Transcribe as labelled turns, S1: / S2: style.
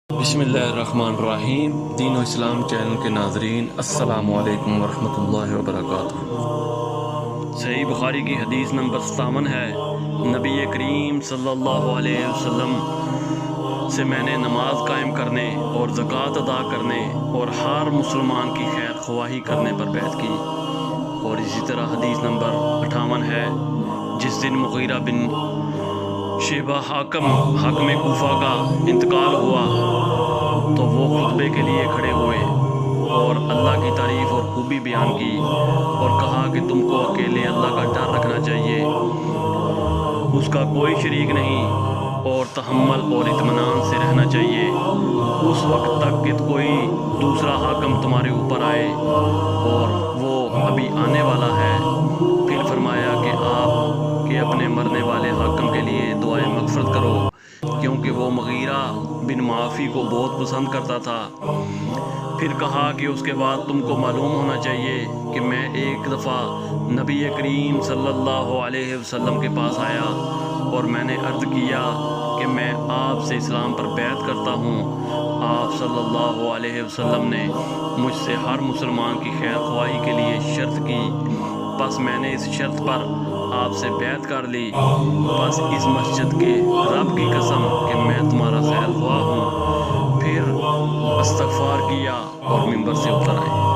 S1: بسم اللہ الرحمن الرحیم۔ دین و اسلام چینل کے ناظرین، السلام علیکم ورحمۃ اللہ وبرکاتہ۔ صحیح بخاری کی حدیث نمبر 57 ہے، نبی کریم صلی اللہ علیہ وسلم سے میں نے نماز قائم کرنے اور زکوٰۃ ادا کرنے اور ہر مسلمان کی خیر خواہی کرنے پر بیعت کی۔ اور اسی طرح حدیث نمبر 58 ہے، جس دن مغیرہ بن شعبہ حاکم کوفہ کا انتقال ہوا تو وہ خطبے کے لیے کھڑے ہوئے اور اللہ کی تعریف اور خوبی بیان کی اور کہا کہ تم کو اکیلے اللہ کا ڈر رکھنا چاہیے، اس کا کوئی شریک نہیں، اور تحمل اور اطمینان سے رہنا چاہیے اس وقت تک کہ کوئی دوسرا حاکم تمہارے اوپر آئے، اور وہ ابھی آنے والا ہے۔ پھر فرمایا کہ آپ کے اپنے مرنے والے حاکم کے لیے دعائے مغفرت کرو، کیونکہ وہ مغیرہ بن معافی کو بہت پسند کرتا تھا۔ پھر کہا کہ اس کے بعد تم کو معلوم ہونا چاہیے کہ میں ایک دفعہ نبی کریم صلی اللہ علیہ وسلم کے پاس آیا اور میں نے عرض کیا کہ میں آپ سے اسلام پر بیعت کرتا ہوں۔ آپ صلی اللہ علیہ وسلم نے مجھ سے ہر مسلمان کی خیر خواہی کے لیے شرط کی، بس میں نے اس شرط پر آپ سے بیعت کر لی، بس اس مسجد کے رب کی قسم کہ میں تمہارا خیر خواہ ہوں۔ پھر استغفار کیا اور ممبر سے اتر آئے۔